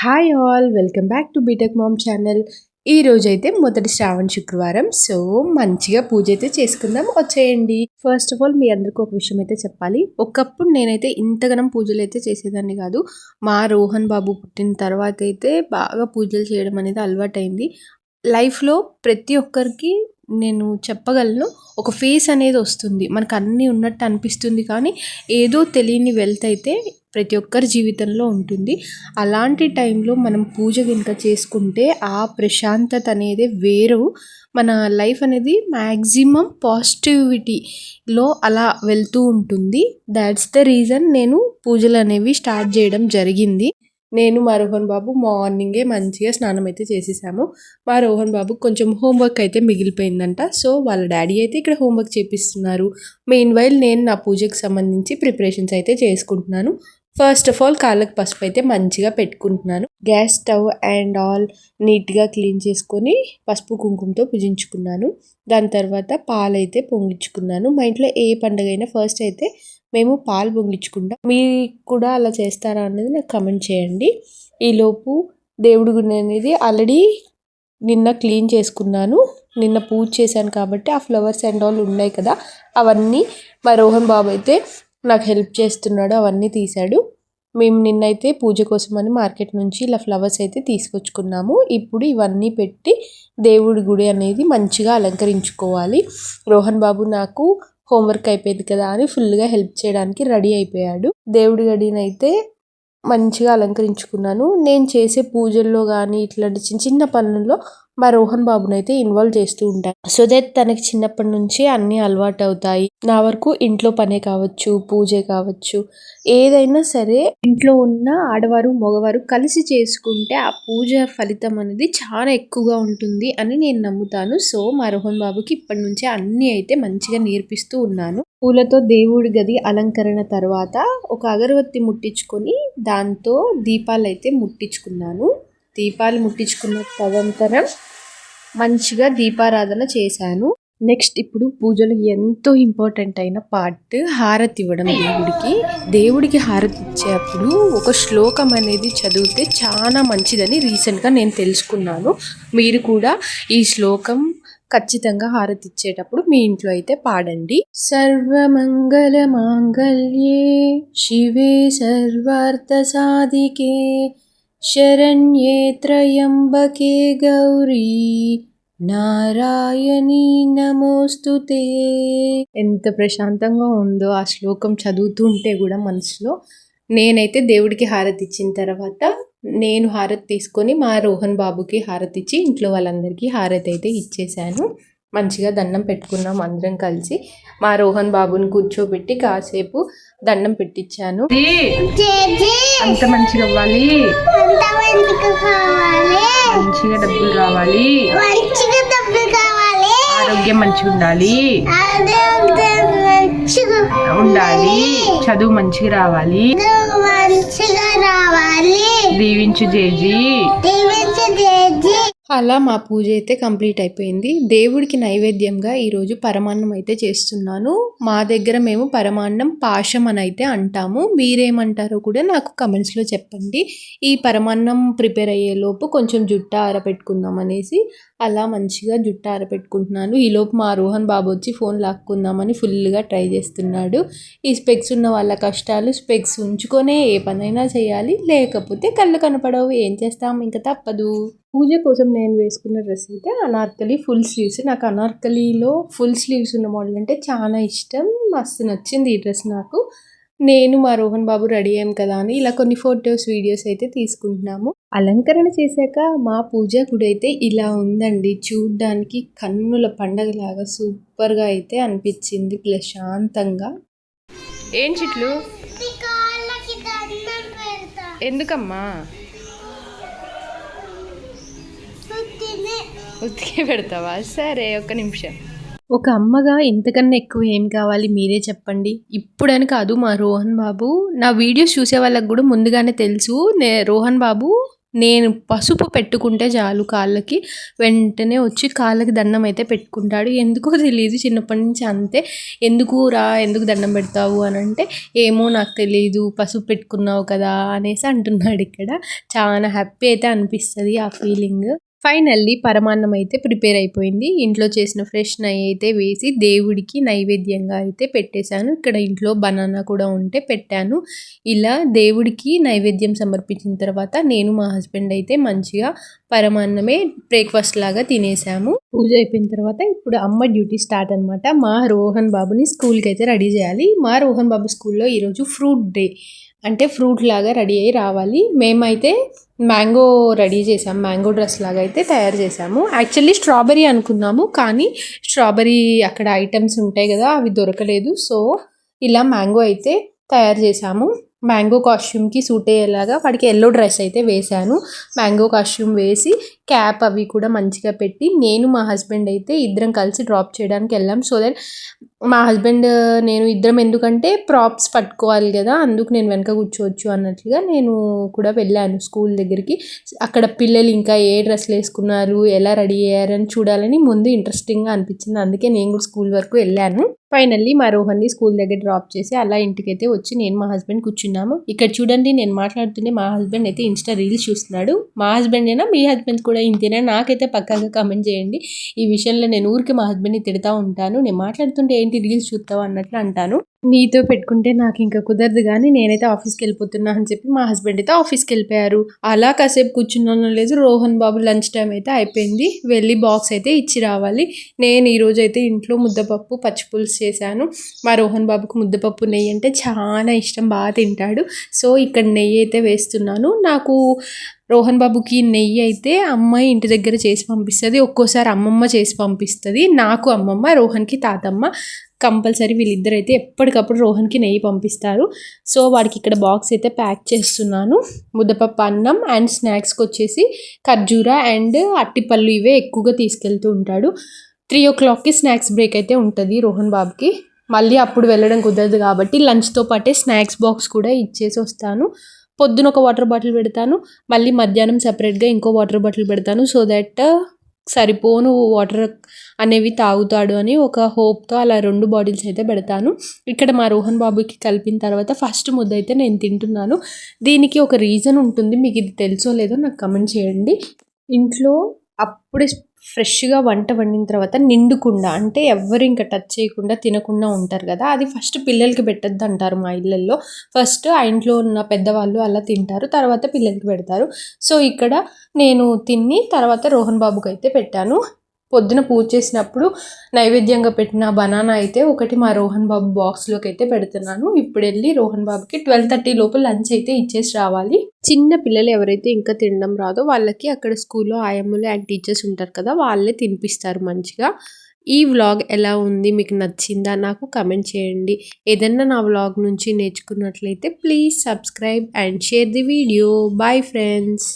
Hi all, welcome back to BTech mom channel. ఈ రోజైతే మొదటి శ్రావణ శుక్రవారం. సో మంచిగా పూజ అయితే చేసుకుందాం, వచ్చేయండి. ఫస్ట్ ఆఫ్ ఆల్ మీ అందరికీ ఒక విషయం అయితే చెప్పాలి. ఒకప్పుడు నేనైతే ఇంతగానం పూజలు అయితే చేసేదాన్ని కాదు. మా రోహన్ బాబు పుట్టిన తర్వాత అయితే బాగా పూజలు చేయడం అనేది అలవాటైంది. లైఫ్లో ప్రతి ఒక్కరికి నేను చెప్పగలను, ఒక ఫేస్ అనేది వస్తుంది, మనకు అన్నీ ఉన్నట్టు అనిపిస్తుంది, కానీ ఏదో తెలియని వెల్త్ అయితే ప్రతి ఒక్కరి జీవితంలో ఉంటుంది. అలాంటి టైంలో మనం పూజ కనుక చేసుకుంటే ఆ ప్రశాంతత అనేది వేరు. మన లైఫ్ అనేది మ్యాక్సిమం పాజిటివిటీలో అలా వెళ్తూ ఉంటుంది. దాట్స్ ద రీజన్ నేను పూజలు అనేవి స్టార్ట్ చేయడం జరిగింది. నేను మా రోహన్ బాబు మార్నింగే మంచిగా స్నానం అయితే చేసేసాము. మా రోహన్ బాబు కొంచెం హోంవర్క్ అయితే మిగిలిపోయిందంట. సో వాళ్ళ డాడీ అయితే ఇక్కడ హోంవర్క్ చేపిస్తున్నారు. మెయిన్ వైల్ నేను నా పూజకు సంబంధించి ప్రిపరేషన్స్ అయితే చేసుకుంటున్నాను. ఫస్ట్ ఆఫ్ ఆల్ కాళ్ళకు పసుపు అయితే మంచిగా పెట్టుకుంటున్నాను. గ్యాస్ స్టవ్ అండ్ ఆల్ నీట్గా క్లీన్ చేసుకొని పసుపు కుంకుమతో పూజించుకున్నాను. దాని తర్వాత పాలైతే పొంగించుకున్నాను. మా ఇంట్లో ఏ పండుగ అయినా ఫస్ట్ అయితే మేము పాలు పొంగించుకుంటాం. మీకు కూడా అలా చేస్తారా అనేది నాకు కమెంట్ చేయండి. ఈలోపు దేవుడి గుడి అనేది ఆల్రెడీ నిన్న క్లీన్ చేసుకున్నాను. నిన్న పూజ చేశాను కాబట్టి ఆ ఫ్లవర్స్ అండ్ ఆల్ ఉన్నాయి కదా, అవన్నీ మా రోహన్ బాబు అయితే నాకు హెల్ప్ చేస్తున్నాడు. అవన్నీ తీశాడు. మేము నిన్నైతే పూజ కోసమని మార్కెట్ నుంచి ఇలా ఫ్లవర్స్ అయితే తీసుకొచ్చుకున్నాము. ఇప్పుడు ఇవన్నీ పెట్టి దేవుడి గుడి అనేది మంచిగా అలంకరించుకోవాలి. రోహన్ బాబు నాకు హోంవర్క్ అయిపోయింది కదా అని ఫుల్గా హెల్ప్ చేయడానికి రెడీ అయిపోయాడు. దేవుడి గడినైతే మంచిగా అలంకరించుకున్నాను. నేను చేసే పూజల్లో కానీ ఇట్లాంటి చిన్న చిన్న పనుల్లో మా రోహన్ బాబునైతే ఇన్వాల్వ్ చేస్తూ ఉంటాను. సో దట్ తనకి చిన్నప్పటి నుంచి అన్నీ అలవాటు అవుతాయి. నా వరకు ఇంట్లో పనే కావచ్చు, పూజే కావచ్చు, ఏదైనా సరే ఇంట్లో ఉన్న ఆడవారు మగవారు కలిసి చేసుకుంటే ఆ పూజ ఫలితం అనేది చాలా ఎక్కువగా ఉంటుంది అని నేను నమ్ముతాను. సో మా రోహన్ బాబుకి ఇప్పటి నుంచే అన్నీ అయితే మంచిగా నేర్పిస్తూ ఉన్నాను. పూలతో దేవుడి గది అలంకరణ తర్వాత ఒక అగరబత్తి ముట్టించుకొని దాంతో దీపాలు అయితే ముట్టించుకున్నాను. దీపాలు ముట్టించుకున్న తదనంతరం మంచిగా దీపారాధన చేశాను. నెక్స్ట్ ఇప్పుడు పూజలు ఎంతో ఇంపార్టెంట్ అయిన పార్ట్ హారతి ఇవ్వడం. దేవుడికి హారతి ఇచ్చేటప్పుడు ఒక శ్లోకం అనేది చదివితే చాలా మంచిదని రీసెంట్గా నేను తెలుసుకున్నాను. మీరు కూడా ఈ శ్లోకం ఖచ్చితంగా హారతి ఇచ్చేటప్పుడు మీ ఇంట్లో అయితే పాడండి. సర్వమంగళ మాంగళ్యే శివే సర్వార్థ సాధికే శరణ్యే త్రయంబకే గౌరీ నారాయణీ నమోస్తుతే. ఎంత ప్రశాంతంగా ఉందో ఆ శ్లోకం చదువుతూ ఉంటే కూడా మనసులో. నేనైతే దేవుడికి హారతి ఇచ్చిన తర్వాత నేను హారతి తీసుకొని మా రోహన్ బాబుకి హారతి ఇచ్చి ఇంట్లో వాళ్ళందరికీ హారతి అయితే ఇచ్చేసాను. మంచిగా దండం పెట్టుకున్నాం అందరం కలిసి. మా రోహన్ బాబుని కూర్చోబెట్టి కాసేపు దండం పెట్టించాను. అంత మంచిగా అవ్వాలి, మంచిగా డబ్బులు రావాలి, ఆరోగ్యం మంచిగా ఉండాలి, చదువు మంచిగా రావాలి, దీవించు జేజీ. అలా మా పూజ అయితే కంప్లీట్ అయిపోయింది. దేవుడికి నైవేద్యంగా ఈరోజు పరమాన్నం అయితే చేస్తున్నాను. మా దగ్గర మేము పరమాన్నం పాశం అని అయితే అంటాము. మీరేమంటారో కూడా నాకు కమెంట్స్లో చెప్పండి. ఈ పరమాన్నం ప్రిపేర్ అయ్యేలోపు కొంచెం జుట్టు ఆరబెట్టుకుందాం అనేసి అలా మంచిగా జుట్టు ఆరబెట్టుకుంటున్నాను. ఈలోపు మా రోహన్ బాబు వచ్చి ఫోన్ లాక్కుందామని ఫుల్గా ట్రై చేస్తున్నాడు. ఈ స్పెక్స్ ఉన్న వాళ్ళ కష్టాలు, స్పెక్స్ ఉంచుకొనే ఏ పనైనా చేయాలి, లేకపోతే కళ్ళు కనపడవు, ఏం చేస్తాం, ఇంకా తప్పదు. పూజ కోసం నేను వేసుకున్న డ్రెస్ అయితే అనార్కలి ఫుల్ స్లీవ్స్. నాకు అనార్కలిలో ఫుల్ స్లీవ్స్ ఉన్న మోడల్ అంటే చాలా ఇష్టం. మస్తు నచ్చింది ఈ డ్రెస్ నాకు. నేను మా రోహన్ బాబు రెడీ అయ్యాం కదా అని ఇలా కొన్ని ఫొటోస్, వీడియోస్ అయితే తీసుకుంటున్నాము. అలంకరణ చేశాక మా పూజ గుడి అయితే ఇలా ఉందండి. చూడ్డానికి కన్నుల పండగలాగా సూపర్గా అయితే అనిపించింది, ప్రశాంతంగా. ఏం చెట్లు ఎందుకమ్మా ఉతికే పెడతావా? సరే, ఒక్క నిమిషం. ఒక అమ్మగా ఇంతకన్నా ఎక్కువ ఏం కావాలి మీరే చెప్పండి. ఇప్పుడని కాదు, మా రోహన్ బాబు నా వీడియోస్ చూసే వాళ్ళకి కూడా ముందుగానే తెలుసు రోహన్ బాబు నేను పసుపు పెట్టుకుంటే చాలు కాళ్ళకి, వెంటనే వచ్చి కాళ్ళకి దండం అయితే పెట్టుకుంటాడు. ఎందుకో తెలీదు, చిన్నప్పటి నుంచి అంతే. ఎందుకురా ఎందుకు దండం పెడతావు అని అంటే, ఏమో నాకు తెలీదు పసుపు పెట్టుకున్నావు కదా అనేసి అంటున్నాడు. ఇక్కడ చాలా హ్యాపీ అయితే అనిపిస్తుంది ఆ ఫీలింగ్. ఫైనల్లీ పరమాన్నం అయితే ప్రిపేర్ అయిపోయింది. ఇంట్లో చేసిన ఫ్రెష్ నెయ్యి అయితే వేసి దేవుడికి నైవేద్యంగా అయితే పెట్టేశాను. ఇక్కడ ఇంట్లో బనానా కూడా ఉంటే పెట్టాను. ఇలా దేవుడికి నైవేద్యం సమర్పించిన తర్వాత నేను మా హస్బెండ్ అయితే మంచిగా పరమాన్నమే బ్రేక్ఫాస్ట్ లాగా తినేసాము. పూజ అయిపోయిన తర్వాత ఇప్పుడు అమ్మ డ్యూటీ స్టార్ట్ అనమాట. మా రోహన్ బాబుని స్కూల్కి అయితే రెడీ చేయాలి. మా రోహన్ బాబు స్కూల్లో ఈరోజు ఫ్రూట్ డే, అంటే ఫ్రూట్ లాగా రెడీ అయ్యి రావాలి. మేమైతే మ్యాంగో రెడీ చేసాము, మ్యాంగో డ్రెస్ లాగా అయితే తయారు చేసాము. యాక్చువల్లీ స్ట్రాబెరీ అనుకున్నాము, కానీ స్ట్రాబెరీ అక్కడ ఐటమ్స్ ఉంటాయి కదా, అవి దొరకలేదు. సో ఇలా మ్యాంగో అయితే తయారు చేసాము. మ్యాంగో కాస్ట్యూమ్కి సూట్ అయ్యేలాగా వాడికి ఎల్లో డ్రెస్ అయితే వేశాను. మ్యాంగో కాస్ట్యూమ్ వేసి క్యాప్ అవి కూడా మంచిగా పెట్టి నేను మా హస్బెండ్ అయితే ఇద్దరం కలిసి డ్రాప్ చేయడానికి వెళ్ళాం. సో దట్ మా హస్బెండ్ నేను ఇద్దరం, ఎందుకంటే ప్రాప్స్ పట్టుకోవాలి కదా, అందుకు నేను వెనక కూర్చోవచ్చు అన్నట్లుగా నేను కూడా వెళ్ళాను స్కూల్ దగ్గరికి. అక్కడ పిల్లలు ఇంకా ఏ డ్రెస్లు వేసుకున్నారు, ఎలా రెడీ అయ్యారని చూడాలని ముందు ఇంట్రెస్టింగ్గా అనిపించింది. అందుకే నేను కూడా స్కూల్ వరకు వెళ్ళాను. ఫైనల్లీ మా రోహన్ని స్కూల్ దగ్గర డ్రాప్ చేసి అలా ఇంటికైతే వచ్చి నేను మా హస్బెండ్ కూర్చున్నాము. ఇక్కడ చూడండి, నేను మాట్లాడుతుంటే మా హస్బెండ్ అయితే ఇన్స్టా రీల్స్ చూస్తున్నాడు. మా హస్బెండ్ అయినా మీ హస్బెండ్ కూడా ఇంతేనా, నాకైతే పక్కాగా కామెంట్ చేయండి. ఈ విషయంలో నేను ఊరికి మా హస్బెండ్ని తిడతా ఉంటాను. నేను మాట్లాడుతుంటే ఏంటి రీల్స్ చూస్తావు అన్నట్లు అంటాను. నీతో పెట్టుకుంటే నాకు ఇంకా కుదరదు, కానీ నేనైతే ఆఫీస్కి వెళ్ళిపోతున్నా అని చెప్పి మా హస్బెండ్ అయితే ఆఫీస్కి వెళ్ళిపోయారు. అలా కాసేపు కూర్చున్నానో లేదు, రోహన్ బాబు లంచ్ టైం అయితే అయిపోయింది. వెళ్ళి బాక్స్ అయితే ఇచ్చి రావాలి. నేను ఈరోజు అయితే ఇంట్లో ముద్దపప్పు పచ్చిపులుసు చేశాను. మా రోహన్ బాబుకు ముద్దపప్పు నెయ్యి అంటే చాలా ఇష్టం, బాగా తింటాడు. సో ఇక్కడ నెయ్యి అయితే వేస్తున్నాను. నాకు రోహన్ బాబుకి నెయ్యి అయితే అమ్మాయి ఇంటి దగ్గర చేసి పంపిస్తుంది, ఒక్కోసారి అమ్మమ్మ చేసి పంపిస్తుంది. నాకు అమ్మమ్మ, రోహన్కి తాతమ్మ కంపల్సరీ. వీళ్ళిద్దరు అయితే ఎప్పటికప్పుడు రోహన్కి నెయ్యి పంపిస్తారు. సో వాడికి ఇక్కడ బాక్స్ అయితే ప్యాక్ చేస్తున్నాను. ముద్దపప్పు అన్నం అండ్ స్నాక్స్కి వచ్చేసి ఖర్జూర అండ్ అట్టిపళ్ళు, ఇవే ఎక్కువగా తీసుకెళ్తూ ఉంటాడు. 3 o'clockకి స్నాక్స్ బ్రేక్ అయితే ఉంటుంది రోహన్ బాబుకి. మళ్ళీ అప్పుడు వెళ్ళడం కుదరదు కాబట్టి లంచ్తో పాటే స్నాక్స్ బాక్స్ కూడా ఇచ్చేసి వస్తాను. పొద్దున ఒక వాటర్ బాటిల్ పెడతాను, మళ్ళీ మధ్యాహ్నం సపరేట్గా ఇంకో వాటర్ బాటిల్ పెడతాను. సో దట్ సరిపోను వాటర్ అనేవి తాగుతాడు అని ఒక హోప్తో అలా 2 బాటిల్స్ అయితే పెడతాను. ఇక్కడ మా రోహన్ బాబుకి కలిపిన తర్వాత ఫస్ట్ ముద్ద అయితే నేను తింటున్నాను. దీనికి ఒక రీజన్ ఉంటుంది, మీకు ఇది తెలుసో లేదో నాకు కమెంట్ చేయండి. ఇంట్లో అప్పుడే ఫ్రెష్గా వంట వండిన తర్వాత నిండుకుండా, అంటే ఎవ్వరు ఇంకా టచ్ చేయకుండా తినకుండా ఉంటారు కదా, అది ఫస్ట్ పిల్లలకి పెట్టద్దు అంటారు మా ఇళ్ళల్లో. ఫస్ట్ ఆ ఇంట్లో ఉన్న పెద్దవాళ్ళు అలా తింటారు, తర్వాత పిల్లలకి పెడతారు. సో ఇక్కడ నేను తిని తర్వాత రోహన్ బాబుకి అయితే పెట్టాను. పొద్దున పూజ చేసినప్పుడు నైవేద్యంగా పెట్టిన బనానా అయితే ఒకటి మా రోహన్ బాబు బాక్స్లోకి అయితే పెడుతున్నాను. ఇప్పుడు వెళ్ళి రోహన్ బాబుకి 12:30 లోపు లంచ్ అయితే ఇచ్చేసి రావాలి. చిన్న పిల్లలు ఎవరైతే ఇంకా తినడం రాదో వాళ్ళకి అక్కడ స్కూల్లో ఆయమ్మలు అండ్ టీచర్స్ ఉంటారు కదా, వాళ్ళే తినిపిస్తారు మంచిగా. ఈ వ్లాగ్ ఎలా ఉంది, మీకు నచ్చిందా నాకు కమెంట్ చేయండి. ఏదన్నా నా వ్లాగ్ నుంచి నేర్చుకున్నట్లయితే please subscribe and share the video. Bye friends.